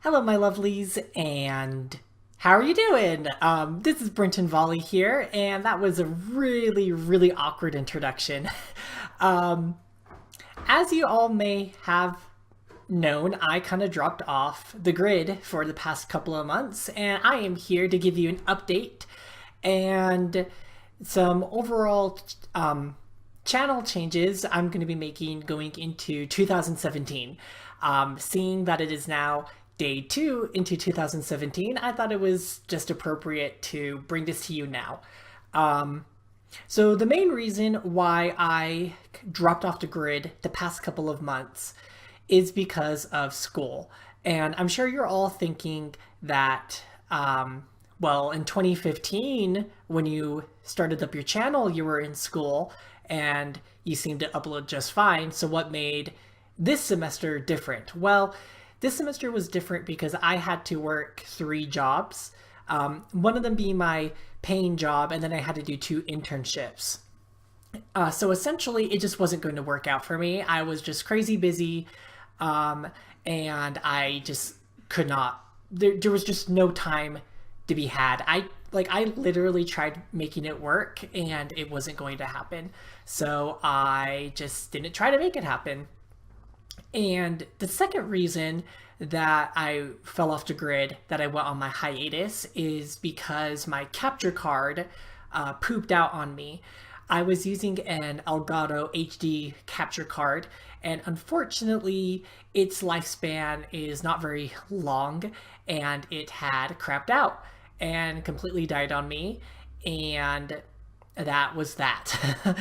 Hello, my lovelies, and how are you doing? This is Brenton Volley here, and that was a really awkward introduction. um, as you all may have known, I kind of dropped off the grid for the past couple of months, and I am here to give you an update and some overall channel changes I'm going to be making going into 2017. Seeing that it is now day two into 2017, I thought it was just appropriate to bring this to you now. Um, so the main reason why I dropped off the grid the past couple of months is because of school. And I'm sure you're all thinking that, well, in 2015, when you started up your channel, you were in school and you seemed to upload just fine. So what made this semester different? Well, this semester was different because I had to work three jobs, one of them being my paying job, and then I had to do two internships. So essentially, it just wasn't going to work out for me. I was just crazy busy, um, and I just could not. There was just no time to be had. I literally tried making it work, and it wasn't going to happen. So I just didn't try to make it happen. And the second reason that I fell off the grid, that I went on my hiatus, is because my capture card pooped out on me. I was using an Elgato HD capture card, and unfortunately, its lifespan is not very long, and it had crapped out and completely died on me. And that was that.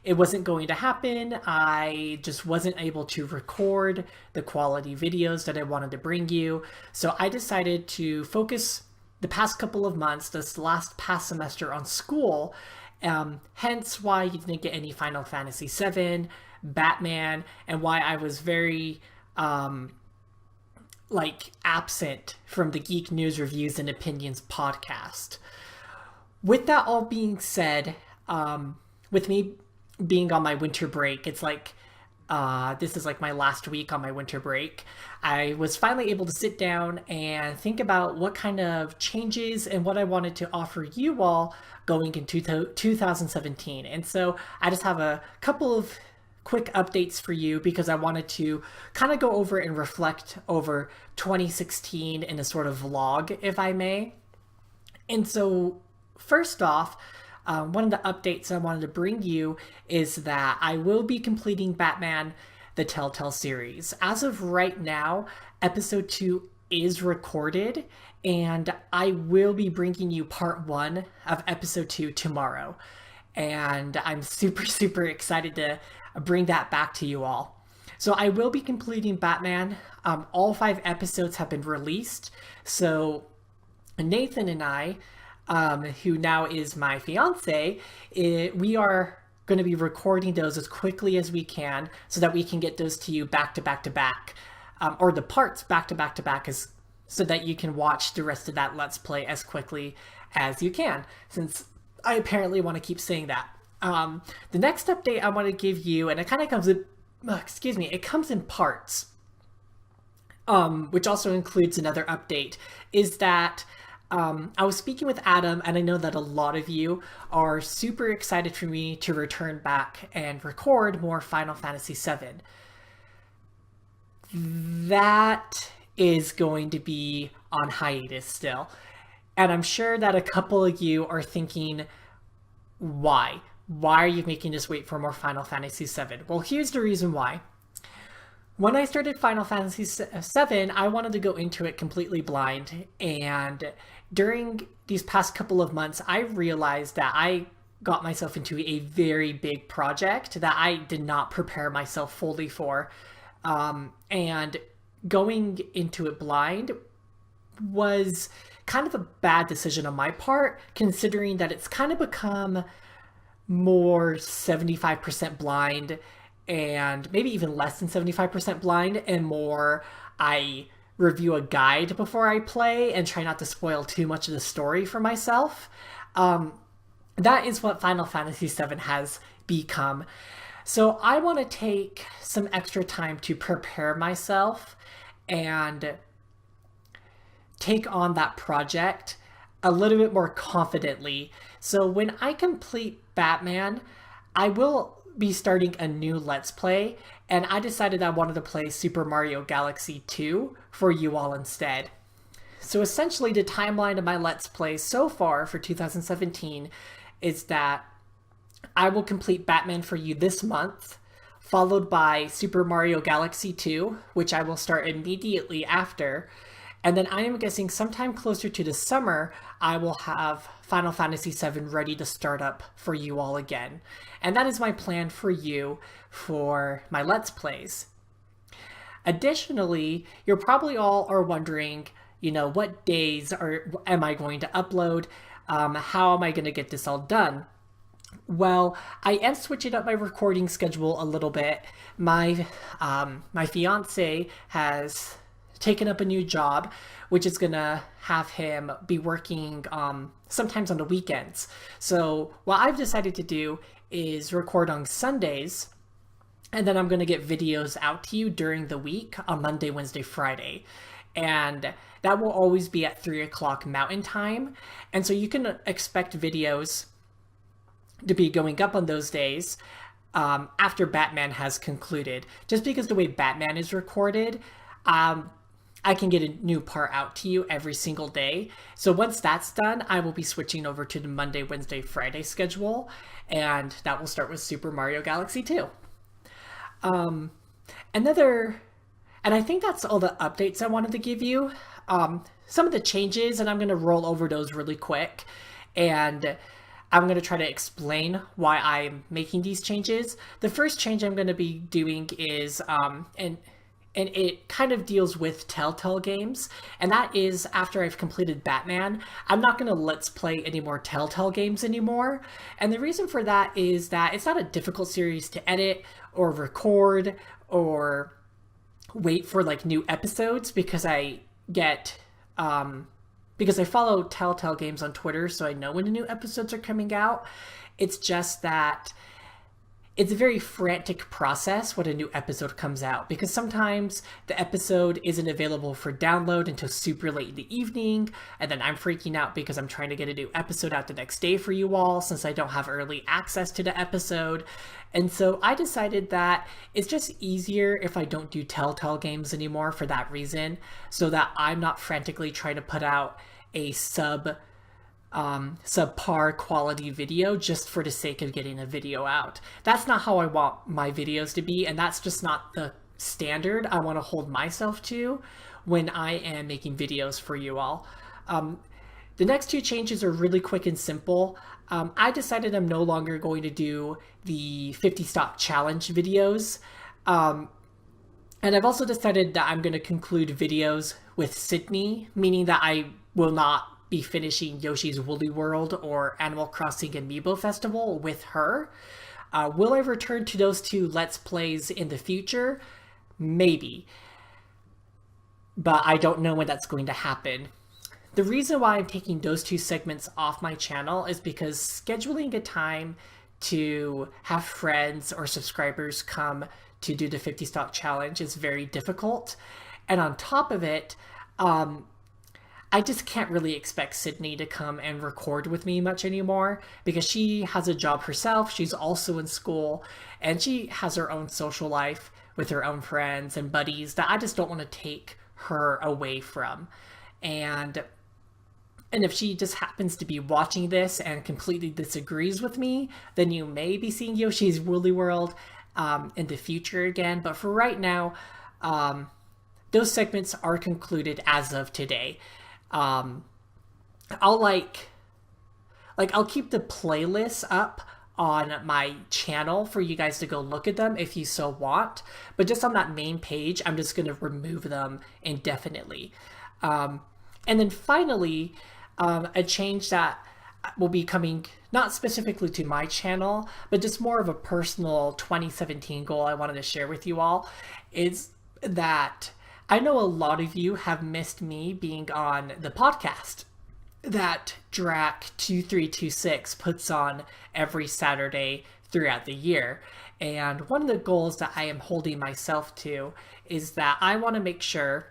It wasn't going to happen. I just wasn't able to record the quality videos that I wanted to bring you. So I decided to focus the past couple of months, this last past semester, on school. Hence why you didn't get any Final Fantasy VII, Batman, and why I was very absent from the Geek News Reviews and Opinions podcast. With that all being said, with me being on my winter break, it's like this is like my last week on my winter break. I was finally able to sit down and think about what kind of changes and what I wanted to offer you all going into 2017. And so I just have a couple of quick updates for you because I wanted to kind of go over and reflect over 2016 in a sort of vlog, if I may. And so first off, one of the updates I wanted to bring you is that I will be completing Batman the Telltale series. As of right now, episode 2 is recorded, and I will be bringing you part 1 of episode 2 tomorrow. And I'm super excited to bring that back to you all. So I will be completing Batman. All 5 episodes have been released. So Nathan and I, who now is my fiance, we are going to be recording those as quickly as we can so that we can get those to you back to back to back, or the parts back to back to back, so that you can watch the rest of that Let's Play as quickly as you can, since I apparently want to keep saying that. The next update I want to give you, and it kind of comes in, it comes in parts, which also includes another update, is that I was speaking with Adam, and I know that a lot of you are super excited for me to return back and record more Final Fantasy VII. That is going to be on hiatus still. And I'm sure that a couple of you are thinking, why? Why are you making us wait for more Final Fantasy VII? Well, here's the reason why. When I started Final Fantasy VII, I wanted to go into it completely blind, and during these past couple of months, I realized that I got myself into a very big project that I did not prepare myself fully for, and going into it blind was kind of a bad decision on my part, considering that it's kind of become more 75% blind, and maybe even less than 75% blind, and more I review a guide before I play and try not to spoil too much of the story for myself. That is what Final Fantasy VII has become. So I want to take some extra time to prepare myself and take on that project a little bit more confidently. So when I complete Batman, I will be starting a new Let's Play, and I decided I wanted to play Super Mario Galaxy 2 for you all instead. So essentially the timeline of my Let's Play so far for 2017 is that I will complete Batman for you this month, followed by Super Mario Galaxy 2, which I will start immediately after. And then I am guessing sometime closer to the summer, I will have Final Fantasy VII ready to start up for you all again. And that is my plan for you for my Let's Plays. Additionally, you're probably all are wondering, what days am I going to upload? How am I going to get this all done? Well, I am switching up my recording schedule a little bit. My fiance has taken up a new job, which is gonna have him be working sometimes on the weekends. So what I've decided to do is record on Sundays, and then I'm gonna get videos out to you during the week on Monday, Wednesday, Friday. And that will always be at 3 o'clock Mountain Time. And so you can expect videos to be going up on those days after Batman has concluded. Just because the way Batman is recorded, I can get a new part out to you every single day. So once that's done, I will be switching over to the Monday, Wednesday, Friday schedule, and that will start with Super Mario Galaxy 2. And I think that's all the updates I wanted to give you. Some of the changes, and I'm going to roll over those really quick, and I'm going to try to explain why I'm making these changes. The first change I'm going to be doing is, and it kind of deals with Telltale games, and that is after I've completed Batman, I'm not going to Let's Play any more Telltale games anymore. And the reason for that is that it's not a difficult series to edit or record or wait for like new episodes, because I follow Telltale games on Twitter, so I know when the new episodes are coming out. It's just that it's a very frantic process when a new episode comes out, because sometimes the episode isn't available for download until super late in the evening, and then I'm freaking out because I'm trying to get a new episode out the next day for you all, since I don't have early access to the episode. And so I decided that it's just easier if I don't do Telltale games anymore for that reason, so that I'm not frantically trying to put out a subpar quality video just for the sake of getting a video out. That's not how I want my videos to be, and that's just not the standard I want to hold myself to when I am making videos for you all. The next two changes are really quick and simple. I decided I'm no longer going to do the 50 stop challenge videos. And I've also decided that I'm going to conclude videos with Sydney, meaning that I will not be finishing Yoshi's Woolly World or Animal Crossing Amiibo Festival with her. Will I return to those two Let's Plays in the future? Maybe. But I don't know when that's going to happen. The reason why I'm taking those two segments off my channel is because scheduling a time to have friends or subscribers come to do the 50 stock challenge is very difficult. And on top of it, I just can't really expect Sydney to come and record with me much anymore, because she has a job herself. She's also in school, and she has her own social life with her own friends and buddies that I just don't want to take her away from. And if she just happens to be watching this and completely disagrees with me, then you may be seeing Yoshi's Woolly World in the future again. But for right now, those segments are concluded as of today. I'll keep the playlists up on my channel for you guys to go look at them if you so want, but just on that main page, I'm just going to remove them indefinitely. And then finally, a change that will be coming not specifically to my channel, but just more of a personal 2017 goal I wanted to share with you all, is that I know a lot of you have missed me being on the podcast that Drac2326 puts on every Saturday throughout the year. And one of the goals that I am holding myself to is that I want to make sure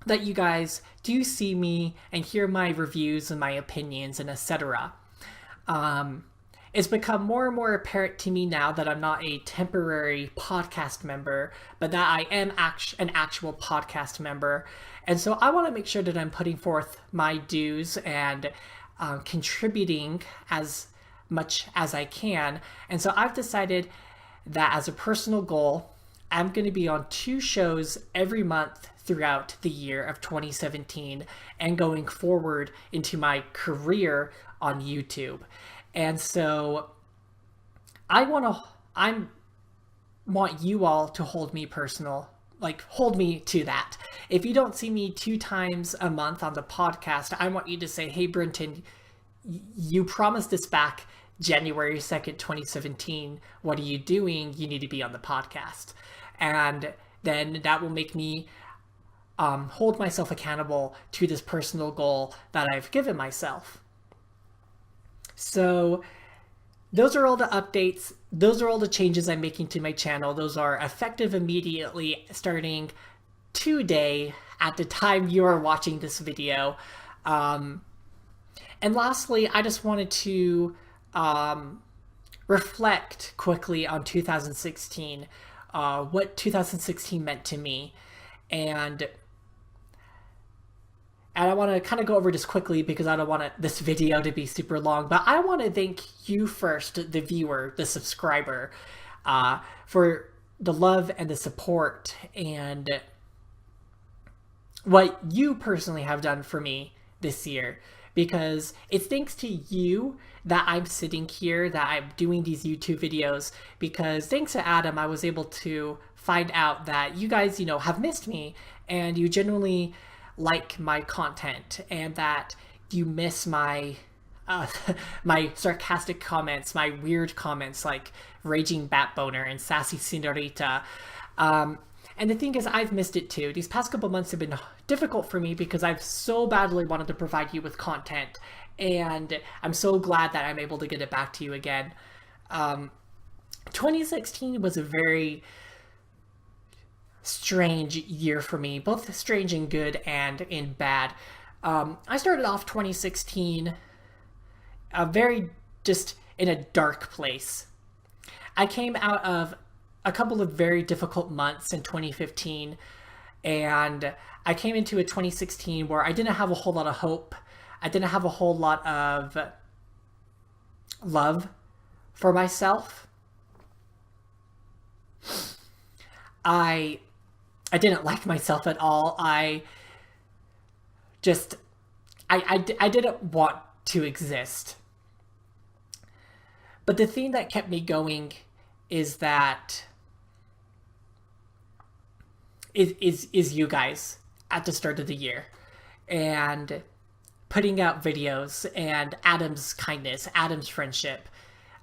that you guys do see me and hear my reviews and my opinions and etc. It's become more and more apparent to me now that I'm not a temporary podcast member, but that I am an actual podcast member. And so I want to make sure that I'm putting forth my dues and contributing as much as I can. And so I've decided that as a personal goal, I'm going to be on 2 shows every month throughout the year of 2017 and going forward into my career on YouTube. And so I want you all to hold me hold me to that. If you don't see me 2 times a month on the podcast, I want you to say, hey, Brenton, you promised this back January 2nd, 2017. What are you doing? You need to be on the podcast. And then that will make me hold myself accountable to this personal goal that I've given myself. So those are all the updates. Those are all the changes I'm making to my channel. Those are effective immediately starting today at the time you are watching this video. And lastly, I just wanted to reflect quickly on 2016, what 2016 meant to me. And I want to kind of go over this quickly because I don't want this video to be super long, but I want to thank you first, the viewer, the subscriber, for the love and the support and what you personally have done for me this year. Because it's thanks to you that I'm sitting here, that I'm doing these YouTube videos, because thanks to Adam, I was able to find out that you guys, have missed me and you genuinely like my content and that you miss my my sarcastic comments, my weird comments like Raging Bat Boner and Sassy Senorita. And the thing is, I've missed it too. These past couple months have been difficult for me because I've so badly wanted to provide you with content. And I'm so glad that I'm able to get it back to you again. 2016 was a very strange year for me, both strange and good and in bad. I started off 2016 very just in a dark place. I came out of a couple of very difficult months in 2015, and I came into a 2016 where I didn't have a whole lot of hope. I didn't have a whole lot of love for myself. I didn't like myself at all. I didn't want to exist. But the thing that kept me going is that is you guys at the start of the year and putting out videos, and Adam's kindness, Adam's friendship,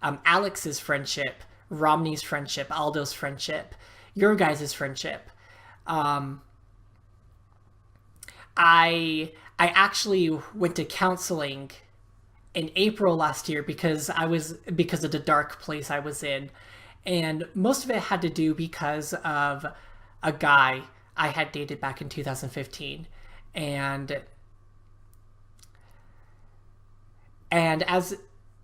Alex's friendship, Romney's friendship, Aldo's friendship, your guys' friendship. I actually went to counseling in April last year because of the dark place I was in, and most of it had to do because of a guy I had dated back in 2015, and as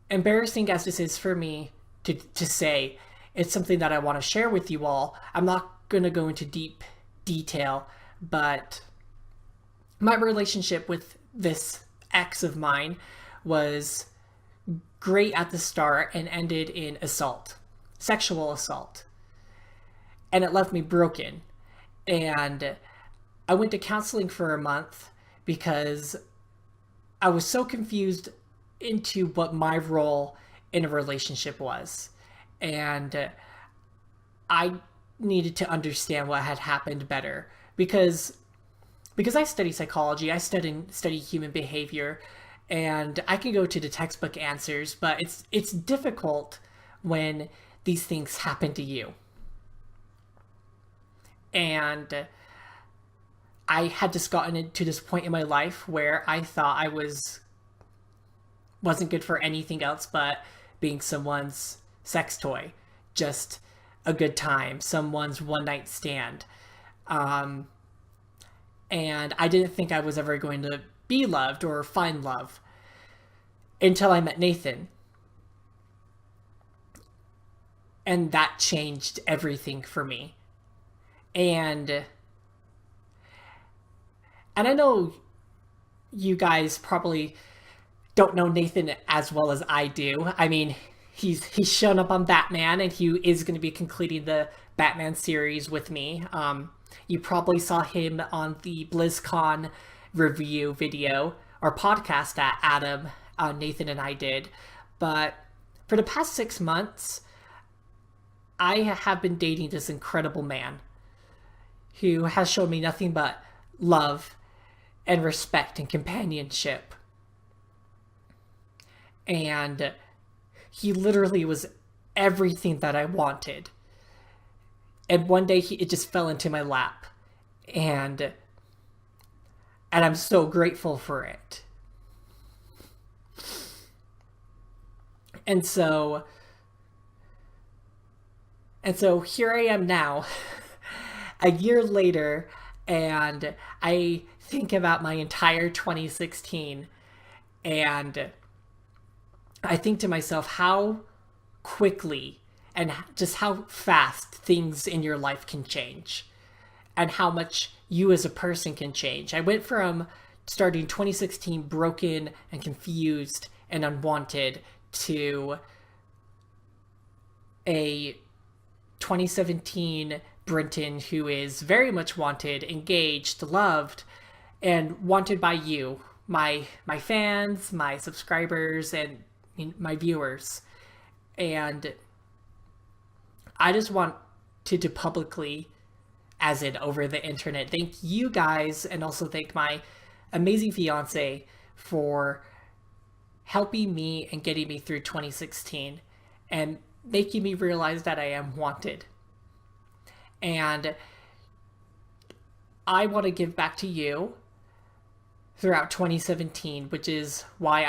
embarrassing as this is for me to say, it's something that I want to share with you all. I'm not going to go into deep detail, but my relationship with this ex of mine was great at the start and ended in assault, sexual assault. And it left me broken. And I went to counseling for a month because I was so confused into what my role in a relationship was. And I needed to understand what had happened better because I study psychology, I study human behavior, and I can go to the textbook answers, but it's difficult when these things happen to you. And I had just gotten to this point in my life where I thought I wasn't good for anything else but being someone's sex toy, just a good time, someone's one night stand. and I didn't think I was ever going to be loved or find love until I met Nathan. And that changed everything for me. And I know you guys probably don't know Nathan as well as I do. I mean, he's shown up on Batman, and he is going to be completing the Batman series with me. You probably saw him on the BlizzCon review video or podcast that Adam, Nathan, and I did. But for the past 6 months, I have been dating this incredible man who has shown me nothing but love and respect and companionship. And he literally was everything that I wanted. And one day it just fell into my lap. And I'm so grateful for it. And so here I am now, a year later, and I think about my entire 2016, and I think to myself how quickly and just how fast things in your life can change, and how much you as a person can change. I went from starting 2016 broken and confused and unwanted to a 2017 Brenton who is very much wanted, engaged, loved, and wanted by you, my fans, my subscribers, and my viewers. And I just wanted to publicly, as in over the internet, thank you guys, and also thank my amazing fiance for helping me and getting me through 2016 and making me realize that I am wanted. And I want to give back to you throughout 2017, which is why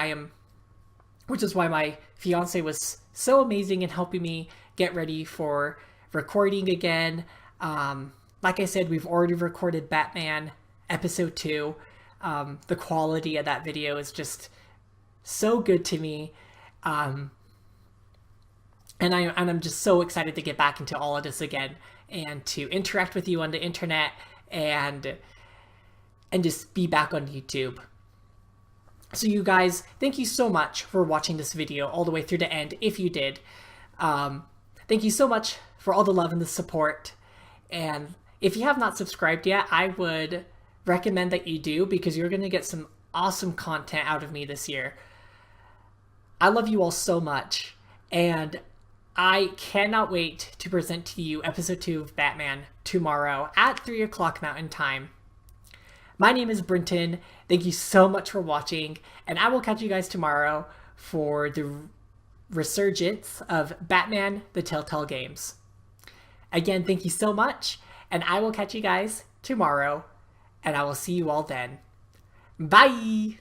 my fiance was so amazing in helping me get ready for recording again. Like I said, we've already recorded Batman episode 2. The quality of that video is just so good to me. And I'm just so excited to get back into all of this again and to interact with you on the internet and just be back on YouTube. So you guys, thank you so much for watching this video all the way through the end, if you did. Thank you so much for all the love and the support. And if you have not subscribed yet, I would recommend that you do, because you're going to get some awesome content out of me this year. I love you all so much, and I cannot wait to present to you episode 2 of Batman tomorrow at 3 o'clock Mountain Time. My name is Brenton. Thank you so much for watching, and I will catch you guys tomorrow for the resurgence of Batman: The Telltale Games. Again, thank you so much, and I will catch you guys tomorrow, and I will see you all then. Bye!